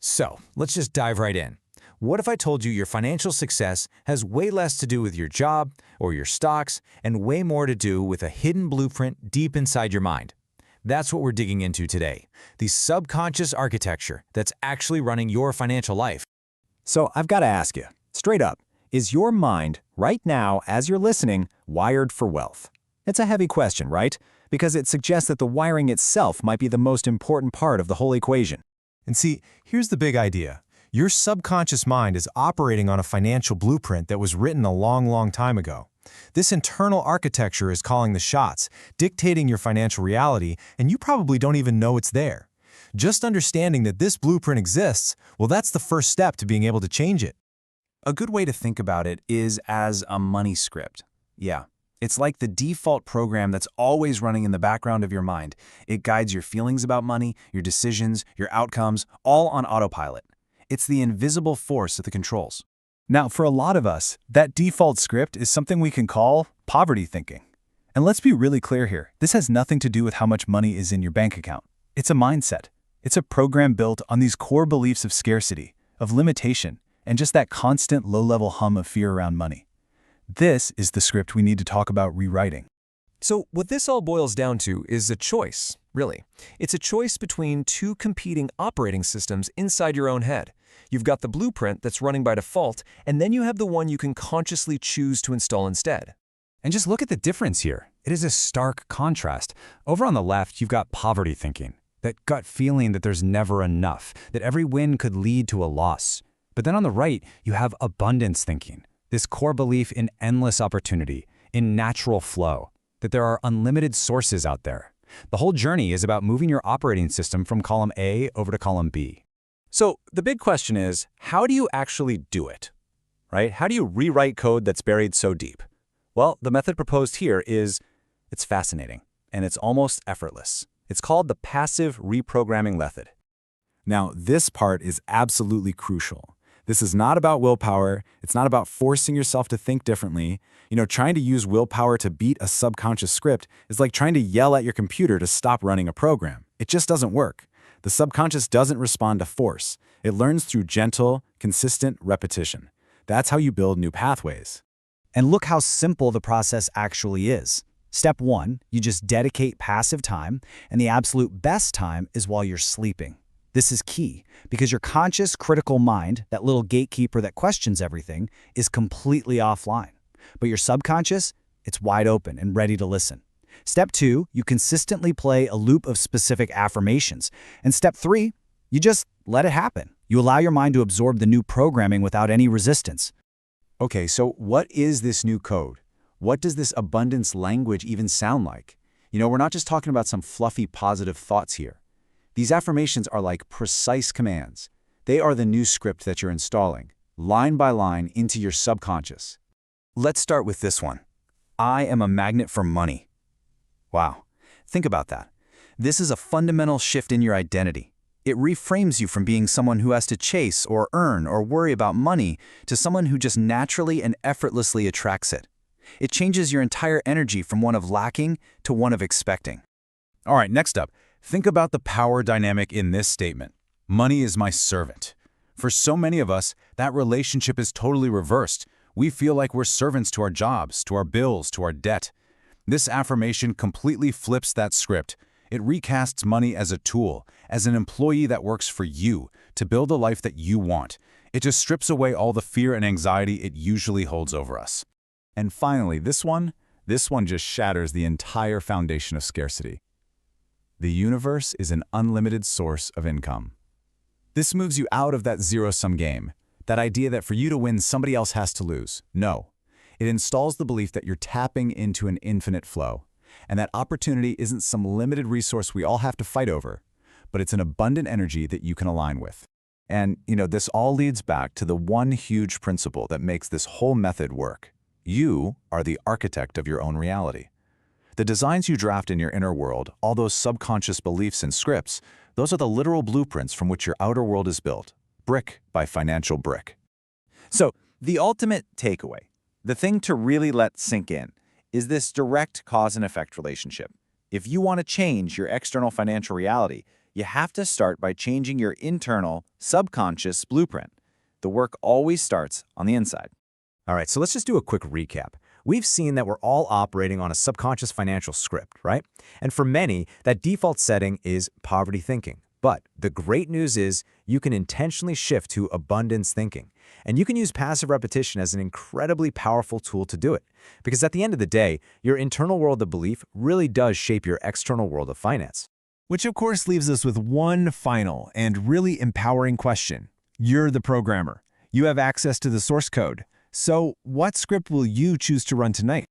So, let's just dive right in. What if I told you your financial success has way less to do with your job or your stocks and way more to do with a hidden blueprint deep inside your mind? That's what we're digging into today, the subconscious architecture that's actually running your financial life. So I've got to ask you, straight up, is your mind, right now, as you're listening, wired for wealth? It's a heavy question, right? Because it suggests that the wiring itself might be the most important part of the whole equation. And see, here's the big idea. Your subconscious mind is operating on a financial blueprint that was written a long time ago. This internal architecture is calling the shots, dictating your financial reality, and you probably don't even know it's there. Just understanding that this blueprint exists, well, that's the first step to being able to change it. A good way to think about it is as a money script. Yeah, it's like the default program that's always running in the background of your mind. It guides your feelings about money, your decisions, your outcomes, all on autopilot. It's the invisible force at the controls. Now, for a lot of us, that default script is something we can call poverty thinking. And let's be really clear here, this has nothing to do with how much money is in your bank account. It's a mindset. It's a program built on these core beliefs of scarcity, of limitation, and just that constant low-level hum of fear around money. This is the script we need to talk about rewriting. So what this all boils down to is a choice, really. It's a choice between two competing operating systems inside your own head. You've got the blueprint that's running by default, and then you have the one you can consciously choose to install instead. And just look at the difference here. It is a stark contrast. Over on the left, you've got poverty thinking, that gut feeling that there's never enough, that every win could lead to a loss. But then on the right, you have abundance thinking, this core belief in endless opportunity, in natural flow, that there are unlimited sources out there. The whole journey is about moving your operating system from column A over to column B. So the big question is, how do you actually do it? Right? How do you rewrite code that's buried so deep? Well, the method proposed here it's fascinating, and it's almost effortless. It's called the passive reprogramming method. Now, this part is absolutely crucial. This is not about willpower. It's not about forcing yourself to think differently. Trying to use willpower to beat a subconscious script is like trying to yell at your computer to stop running a program. It just doesn't work. The subconscious doesn't respond to force. It learns through gentle, consistent repetition. That's how you build new pathways. And look how simple the process actually is. Step 1, you just dedicate passive time, and the absolute best time is while you're sleeping. This is key, because your conscious, critical mind, that little gatekeeper that questions everything, is completely offline. But your subconscious, it's wide open and ready to listen. Step 2, you consistently play a loop of specific affirmations. And step 3, you just let it happen. You allow your mind to absorb the new programming without any resistance. Okay, so what is this new code? What does this abundance language even sound like? We're not just talking about some fluffy positive thoughts here. These affirmations are like precise commands. They are the new script that you're installing, line by line, into your subconscious. Let's start with this one. I am a magnet for money. Wow, think about that. This is a fundamental shift in your identity. It reframes you from being someone who has to chase or earn or worry about money to someone who just naturally and effortlessly attracts it. It changes your entire energy from one of lacking to one of expecting. All right, next up, think about the power dynamic in this statement. Money is my servant. For so many of us, that relationship is totally reversed. We feel like we're servants to our jobs, to our bills, to our debt. This affirmation completely flips that script. It recasts money as a tool, as an employee that works for you, to build a life that you want. It just strips away all the fear and anxiety it usually holds over us. And finally, this one just shatters the entire foundation of scarcity. The universe is an unlimited source of income. This moves you out of that zero-sum game, that idea that for you to win, somebody else has to lose. No. It installs the belief that you're tapping into an infinite flow, and that opportunity isn't some limited resource we all have to fight over, but it's an abundant energy that you can align with. And, this all leads back to the one huge principle that makes this whole method work. You are the architect of your own reality. The designs you draft in your inner world, all those subconscious beliefs and scripts, those are the literal blueprints from which your outer world is built, brick by financial brick. So, the ultimate takeaway, the thing to really let sink in, is this direct cause and effect relationship. If you want to change your external financial reality, You have to start by changing your internal, subconscious blueprint. The work always starts on the inside. All right, so let's just do a quick recap. We've seen that we're all operating on a subconscious financial script, right? And for many, that default setting is poverty thinking. But the great news is you can intentionally shift to abundance thinking. And you can use passive repetition as an incredibly powerful tool to do it. Because at the end of the day, your internal world of belief really does shape your external world of finance. Which of course leaves us with one final and really empowering question. You're the programmer. You have access to the source code. So what script will you choose to run tonight?